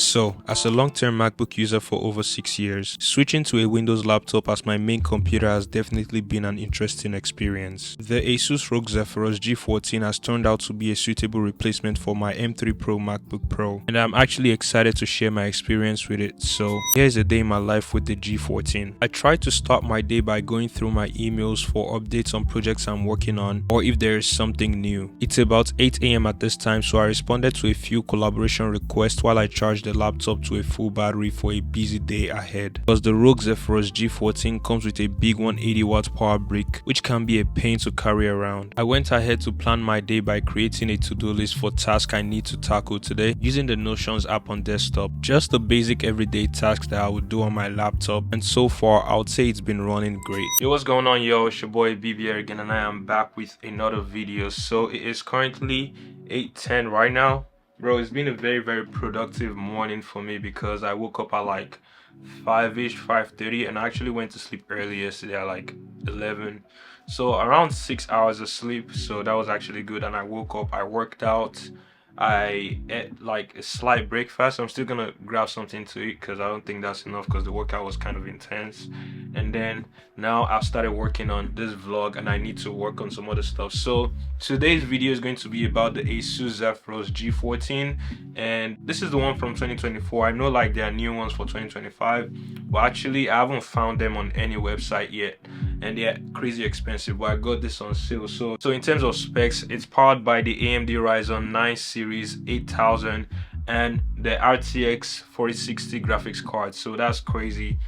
So, as a long-term MacBook user for over 6 years, switching to a Windows laptop as my main computer has definitely been an interesting experience. The ASUS ROG Zephyrus G14 has turned out to be a suitable replacement for my M3 Pro MacBook Pro, and I'm actually excited to share my experience with it. So, here's a day in my life with the G14. I try to start my day by going through my emails for updates on projects I'm working on, or if there is something new. It's about 8 AM at this time, so I responded to a few collaboration requests while I charged the laptop to a full battery for a busy day ahead. Because the ROG Zephyrus G14 comes with a big 180-watt power brick, which can be a pain to carry around. I went ahead to plan my day by creating a to-do list for tasks I need to tackle today using the Notions app on desktop. Just the basic everyday tasks that I would do on my laptop, and so far I would say it's been running great. Yo, what's going on, yo? It's your boy BB again, and I am back with another video. So it is currently 8:10 right now. Bro, it's been a very productive morning for me because I woke up at like 5-ish, 5:30, and I actually went to sleep early yesterday at like 11. So around 6 hours of sleep, so that was actually good. And I woke up, I worked out, I ate like a slight breakfast. I'm still gonna grab something to eat because I don't think that's enough because the workout was kind of intense. And then now I've started working on this vlog and I need to work on some other stuff. So today's video is going to be about the ASUS Zephyrus G14, and this is the one from 2024. I know like there are new ones for 2025, but actually I haven't found them on any website yet, and they're crazy expensive, but I got this on sale. So in terms of specs, it's powered by the AMD Ryzen 9 series 8000 and the RTX 4060 graphics card, so that's crazy.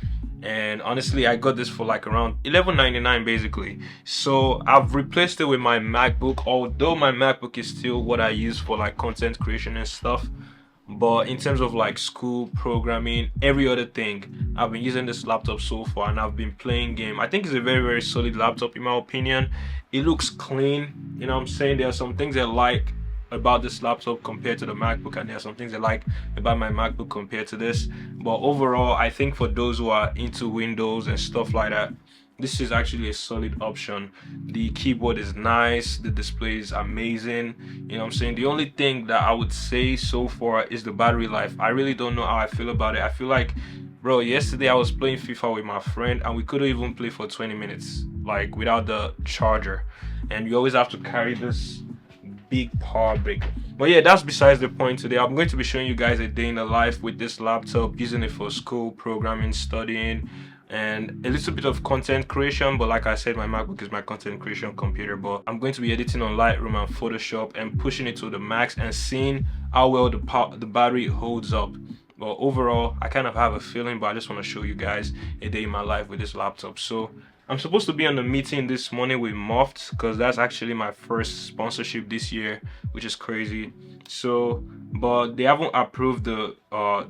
And honestly, I got this for like around $11.99 basically. So I've replaced it with my MacBook, although my MacBook is still what I use for like content creation and stuff. But in terms of like school, programming, every other thing, I've been using this laptop so far, and I've been playing game. I think it's a very solid laptop in my opinion. It looks clean, you know what I'm saying? There are some things I like about this laptop compared to the MacBook, and there are some things I like about my MacBook compared to this. But overall, I think for those who are into Windows and stuff like that, this is actually a solid option. The keyboard is nice, the display is amazing, you know what I'm saying? The only thing that I would say so far is the battery life. I really don't know how I feel about it. I feel like, bro, yesterday I was playing FIFA with my friend and we couldn't even play for 20 minutes like without the charger, and you always have to carry this big power brick. But yeah, that's besides the point. Today I'm going to be showing you guys a day in the life with this laptop, using it for school, programming, studying, and a little bit of content creation. But like I said, my MacBook is my content creation computer, but I'm going to be editing on Lightroom and Photoshop and pushing it to the max and seeing how well the battery holds up. But overall, I kind of have a feeling, but I just want to show you guys a day in my life with this laptop. So I'm supposed to be on a meeting this morning with Moft because that's actually my first sponsorship this year, which is crazy. So, but they haven't approved the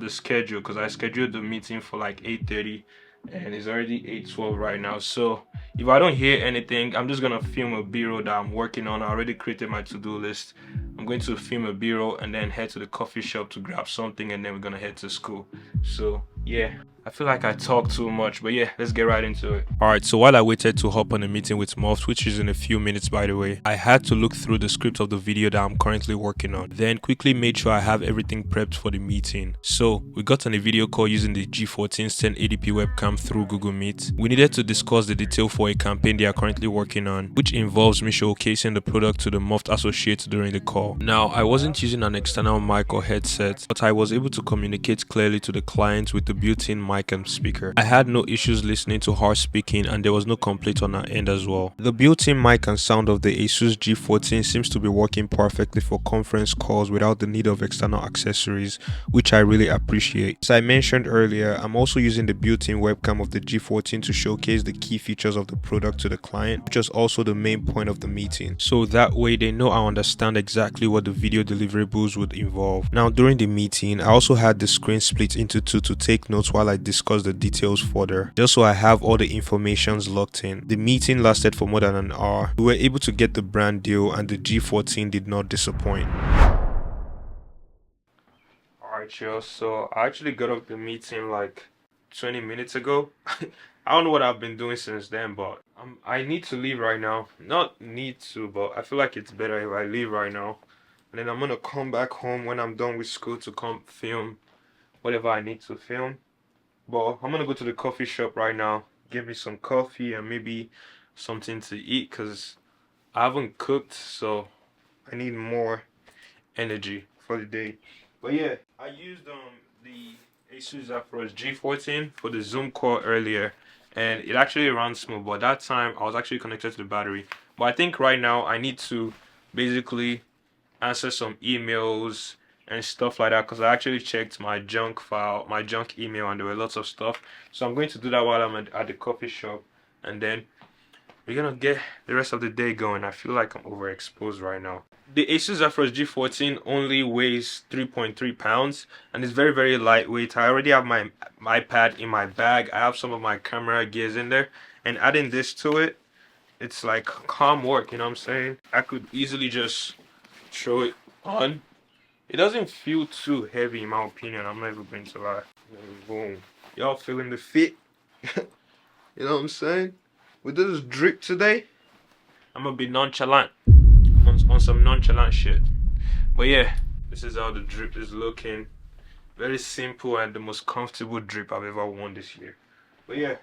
schedule because I scheduled the meeting for like 8:30 and it's already 8:12 right now. So if I don't hear anything, I'm just gonna film a B-roll that I'm working on. I already created my to-do list. I'm going to film a B-roll and then head to the coffee shop to grab something, and then we're gonna head to school. So yeah, I feel like I talk too much, but yeah, let's get right into it. Alright, so while I waited to hop on a meeting with Moft, which is in a few minutes by the way, I had to look through the script of the video that I'm currently working on, then quickly made sure I have everything prepped for the meeting. So we got on a video call using the G14's 1080p webcam through Google Meet. We needed to discuss the detail for a campaign they are currently working on, which involves me showcasing the product to the Moft associates during the call. Now, I wasn't using an external mic or headset, but I was able to communicate clearly to the client with the built-in mic and speaker. I had no issues listening to her speaking, and there was no complaint on her end as well. The built-in mic and sound of the ASUS G14 seems to be working perfectly for conference calls without the need of external accessories, which I really appreciate. As I mentioned earlier, I'm also using the built-in webcam of the G14 to showcase the key features of the product to the client, which is also the main point of the meeting. So that way they know I understand exactly what the video deliverables would involve. Now during the meeting, I also had the screen split into two to take notes while I discuss the details further, just so I have all the informations locked in. The meeting lasted for more than an hour. We were able to get the brand deal, and the G14 did not disappoint. Alright, yo, so I actually got off the meeting like 20 minutes ago. I don't know what I've been doing since then, but I need to leave right now. Not need to, but I feel like it's better if I leave right now. And then I'm gonna come back home when I'm done with school to come film whatever I need to film. But I'm gonna go to the coffee shop right now, get me some coffee and maybe something to eat, because I haven't cooked, so I need more energy for the day. But yeah, I used the ASUS Zephyrus G14 for the Zoom call earlier, and it actually ran smooth. But that time I was actually connected to the battery. But I think right now I need to basically answer some emails and stuff like that, because I actually checked my junk file, my junk email, and there were lots of stuff. So I'm going to do that while I'm at the coffee shop, and then we're gonna get the rest of the day going. I feel like I'm overexposed right now. The ASUS Zephyrus G14 only weighs 3.3 pounds and is very, very lightweight. I already have my iPad in my bag. I have some of my camera gears in there, and adding this to it, it's like calm work, you know what I'm saying? I could easily just throw it on. It doesn't feel too heavy in my opinion. I'm never going to lie. Boom. Y'all feeling the fit? You know what I'm saying? With this drip today, I'm gonna be nonchalant. On some nonchalant shit. But yeah, this is how the drip is looking. Very simple and the most comfortable drip I've ever worn this year. But yeah,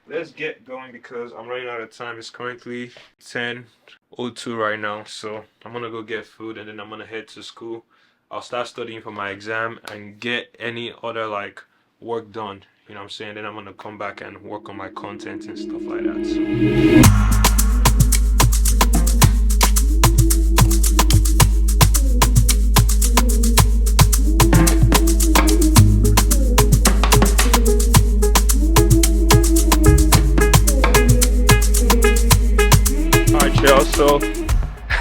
let's get going because I'm running out of time. It's currently 10:02 right now, so I'm gonna go get food and then I'm gonna head to school. I'll start studying for my exam and get any other like work done, you know what I'm saying? Then I'm gonna come back and work on my content and stuff like that. So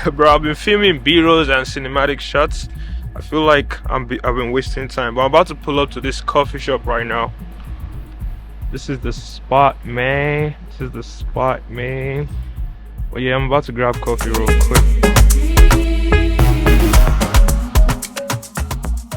so bro, I've been filming B-rolls and cinematic shots. I feel like I've been wasting time, but I'm about to pull up to this coffee shop right now. This is the spot, man. Well, yeah, I'm about to grab coffee real quick.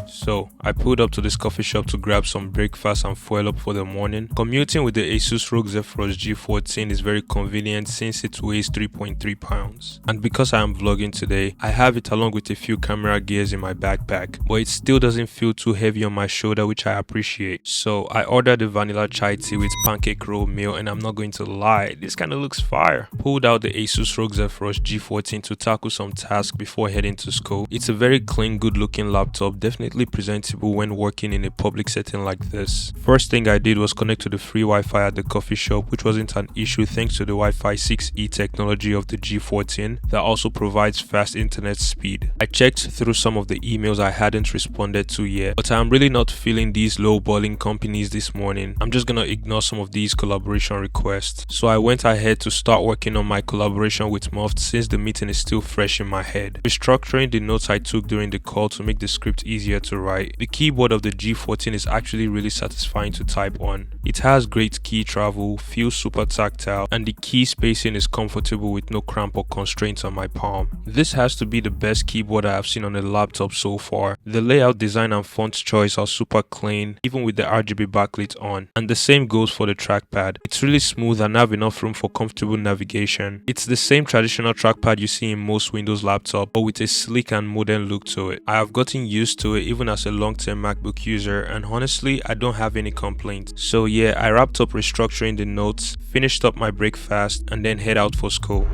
So I pulled up to this coffee shop to grab some breakfast and fuel up for the morning. Commuting with the ASUS ROG Zephyrus G14 is very convenient since it weighs 3.3 pounds. And because I am vlogging today, I have it along with a few camera gears in my backpack, but it still doesn't feel too heavy on my shoulder, which I appreciate. So I ordered the vanilla chai tea with pancake roll meal, and I'm not going to lie, this kind of looks fire. Pulled out the ASUS ROG Zephyrus G14 to tackle some tasks before heading to school. It's a very clean, good looking laptop, definitely presentable when working in a public setting like this. First thing I did was connect to the free Wi-Fi at the coffee shop, which wasn't an issue thanks to the Wi-Fi 6E technology of the G14 that also provides fast internet speed. I checked through some of the emails I hadn't responded to yet, but I'm really not feeling these low-balling companies this morning. I'm just gonna ignore some of these collaboration requests. So I went ahead to start working on my collaboration with Moft since the meeting is still fresh in my head. Restructuring the notes I took during the call to make the script easier to write. The keyboard of the G14 is actually really satisfying to type on. It has great key travel, feels super tactile, and the key spacing is comfortable with no cramp or constraints on my palm. This has to be the best keyboard I have seen on a laptop so far. The layout design and font choice are super clean, even with the RGB backlit on. And the same goes for the trackpad. It's really smooth and have enough room for comfortable navigation. It's the same traditional trackpad you see in most Windows laptops, but with a sleek and modern look to it. I have gotten used to it even as a long-term MacBook user, and honestly I don't have any complaints. So yeah, I wrapped up restructuring the notes, finished up my breakfast, and then head out for school.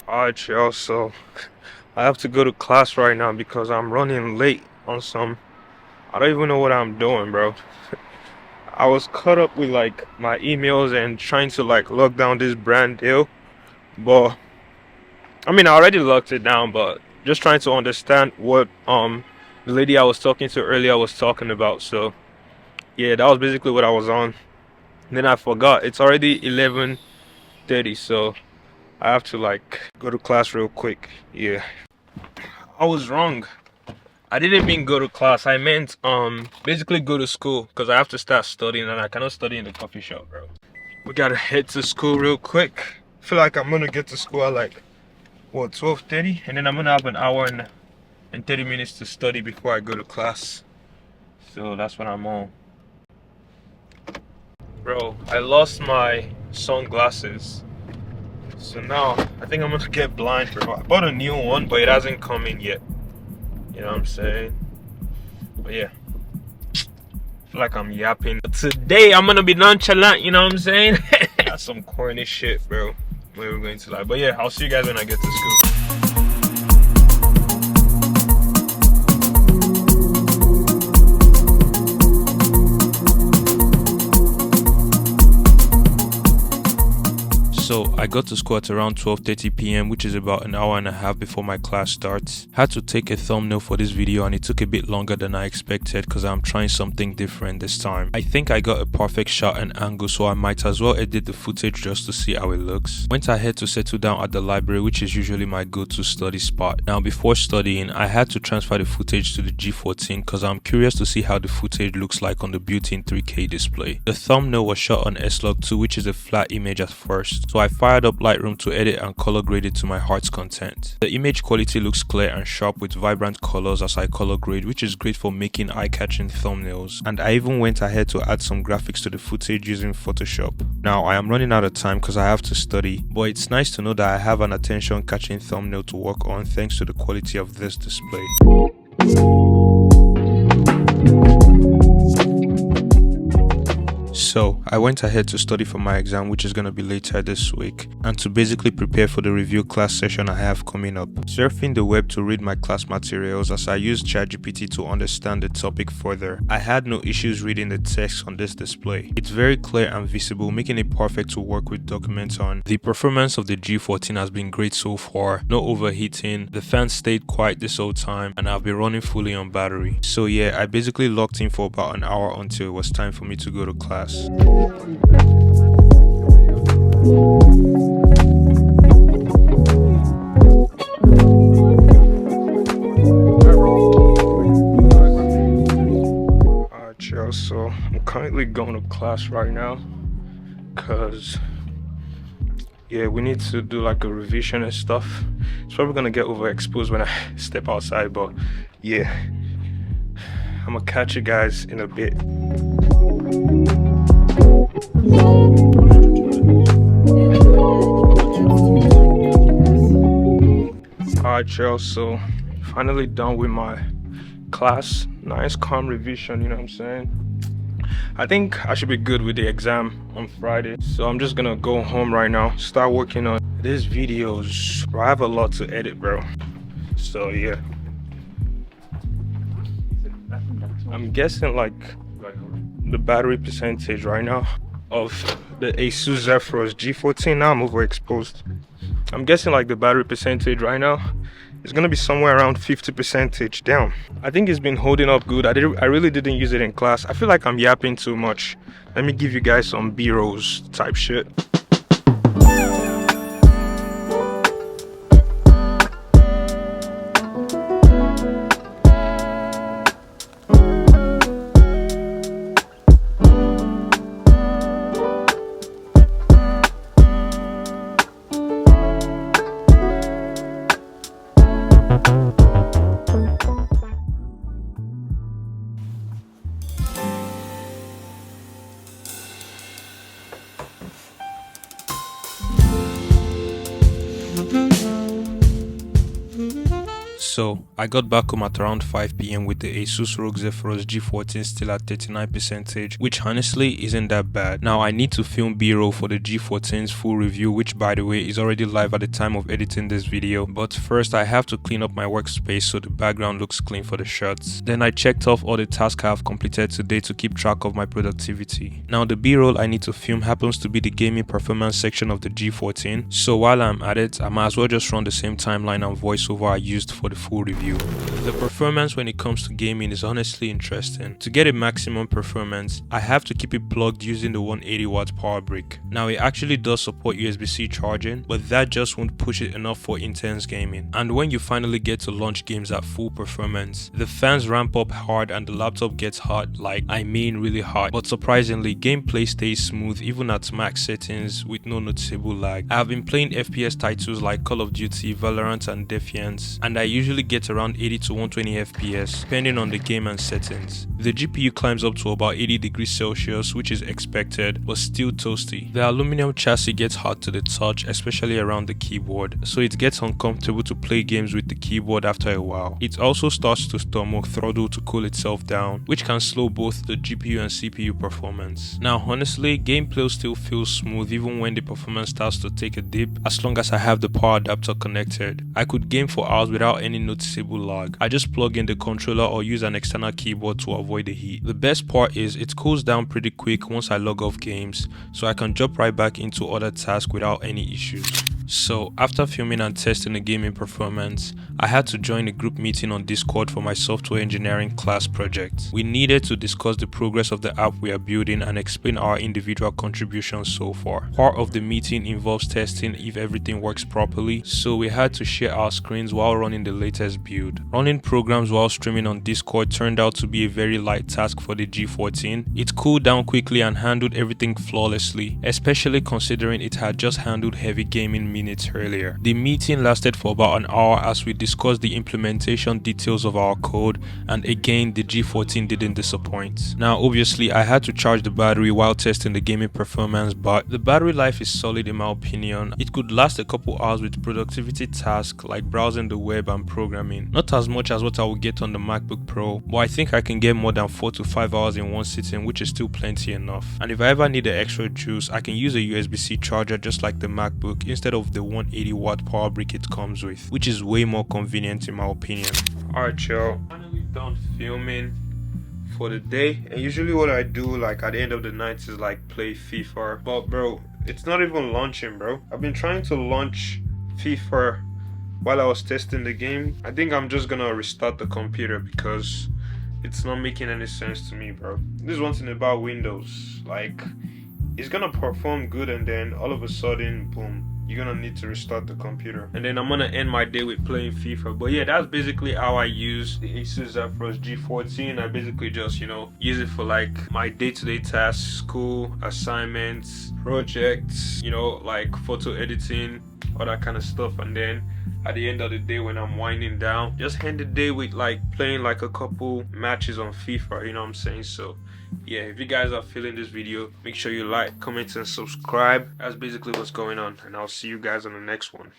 Alright y'all, so I have to go to class right now because I'm running late on some, I don't even know what I'm doing, bro. I was caught up with like my emails and trying to like lock down this brand deal, but I mean, I already locked it down, but just trying to understand what the lady I was talking to earlier was talking about. So yeah, that was basically what I was on. And then I forgot. It's already 11:30, so I have to like go to class real quick. Yeah, I was wrong. I didn't mean go to class. I meant basically go to school, because I have to start studying and I cannot study in the coffee shop, bro. We gotta head to school real quick. I feel like I'm gonna get to school at like what, 12:30, and then I'm gonna have an hour and 30 minutes to study before I go to class. So that's what I'm on. Bro, I lost my sunglasses. So now I think I'm gonna get blind, bro. I bought a new one, but it hasn't come in yet. You know what I'm saying? But yeah, I feel like I'm yapping. Today I'm gonna be nonchalant, you know what I'm saying? That's some corny shit, bro. Where we're going to live. But yeah, I'll see you guys when I get to school. So I got to school at around 12:30 p.m, which is about an hour and a half before my class starts. Had to take a thumbnail for this video and it took a bit longer than I expected because I'm trying something different this time. I think I got a perfect shot and angle, so I might as well edit the footage just to see how it looks. Went ahead to settle down at the library, which is usually my go-to study spot. Now before studying, I had to transfer the footage to the G14 because I'm curious to see how the footage looks like on the built-in 3K display. The thumbnail was shot on S-Log2, which is a flat image at first. So I fired up Lightroom to edit and color grade it to my heart's content. The image quality looks clear and sharp with vibrant colors as I color grade, which is great for making eye-catching thumbnails. And I even went ahead to add some graphics to the footage using Photoshop. Now I am running out of time because I have to study, but it's nice to know that I have an attention-catching thumbnail to work on thanks to the quality of this display. So I went ahead to study for my exam, which is going to be later this week, and to basically prepare for the review class session I have coming up. Surfing the web to read my class materials as I used ChatGPT to understand the topic further. I had no issues reading the text on this display. It's very clear and visible, making it perfect to work with documents on. The performance of the G14 has been great so far, no overheating, the fan stayed quiet this whole time, and I've been running fully on battery. So yeah, I basically locked in for about an hour until it was time for me to go to class. Alright, y'all, so I'm currently going to class right now because yeah, we need to do like a revision and stuff. It's probably gonna get overexposed when I step outside, but yeah, I'm gonna catch you guys in a bit. Alright, y'all, so finally done with my class. Nice calm revision, you know what I'm saying? I think I should be good with the exam on Friday, so I'm just gonna go home right now, start working on these videos. I have a lot to edit, bro, so yeah. I'm guessing like the battery percentage right now of the ASUS Zephyrus G14. Now I'm overexposed. I'm guessing like the battery percentage right now is gonna be somewhere around 50% down. I think it's been holding up good. I really didn't use it in class. I feel like I'm yapping too much. Let me give you guys some B-rolls type shit. So I got back home at around 5 p.m. with the ASUS ROG Zephyrus G14 still at 39%, which honestly isn't that bad. Now I need to film B-roll for the G14's full review, which by the way is already live at the time of editing this video. But first I have to clean up my workspace so the background looks clean for the shots. Then I checked off all the tasks I have completed today to keep track of my productivity. Now the B-roll I need to film happens to be the gaming performance section of the G14. So while I'm at it, I might as well just run the same timeline and voiceover I used for the full review. The performance when it comes to gaming is honestly interesting. To get a maximum performance, I have to keep it plugged using the 180 watt power brick. Now it actually does support USB-C charging, but that just won't push it enough for intense gaming. And when you finally get to launch games at full performance, the fans ramp up hard and the laptop gets hot, like I mean really hot. But surprisingly, gameplay stays smooth even at max settings with no noticeable lag. I have been playing FPS titles like Call of Duty, Valorant and Defiance, and I usually usually gets around 80 to 120 FPS depending on the game and settings. The GPU climbs up to about 80 degrees Celsius, which is expected but still toasty. The aluminum chassis gets hot to the touch, especially around the keyboard, so it gets uncomfortable to play games with the keyboard after a while. It also starts to stomach throttle to cool itself down, which can slow both the GPU and CPU performance. Now honestly, gameplay still feels smooth even when the performance starts to take a dip, as long as I have the power adapter connected. I could game for hours without any noticeable lag. I just plug in the controller or use an external keyboard to avoid the heat. The best part is it cools down pretty quick once I log off games, so I can jump right back into other tasks without any issues. So after filming and testing the gaming performance, I had to join a group meeting on Discord for my software engineering class project. We needed to discuss the progress of the app we are building and explain our individual contributions so far. Part of the meeting involves testing if everything works properly, so we had to share our screens while running the latest build. Running programs while streaming on Discord turned out to be a very light task for the G14. It cooled down quickly and handled everything flawlessly, especially considering it had just handled heavy gaming minutes earlier. The meeting lasted for about an hour as we discussed the implementation details of our code, and again the G14 didn't disappoint. Now obviously I had to charge the battery while testing the gaming performance, but the battery life is solid in my opinion. It could last a couple hours with productivity tasks like browsing the web and programming. Not as much as what I would get on the MacBook Pro, but I think I can get more than 4 to 5 hours in one sitting, which is still plenty enough. And if I ever need the extra juice, I can use a USB-C charger just like the MacBook instead of the 180 watt power brick it comes with, which is way more convenient in my opinion. Alright y'all, finally done filming for the day, and usually what I do like at the end of the night is like play FIFA, but bro, it's not even launching, bro. I've been trying to launch FIFA while I was testing the game. I think I'm just gonna restart the computer because it's not making any sense to me, bro. This is one thing about Windows, like it's gonna perform good and then all of a sudden, boom, you're gonna need to restart the computer, and then I'm gonna end my day with playing FIFA. But yeah, that's basically how I use the ASUS Zephyrus G14. I basically just, use it for like my day-to-day tasks, school, assignments, projects, like photo editing, all that kind of stuff. And then at the end of the day, when I'm winding down, just end the day with like playing like a couple matches on FIFA, you know what I'm saying? So yeah, if you guys are feeling this video, make sure you like, comment and subscribe. That's basically what's going on, and I'll see you guys on the next one.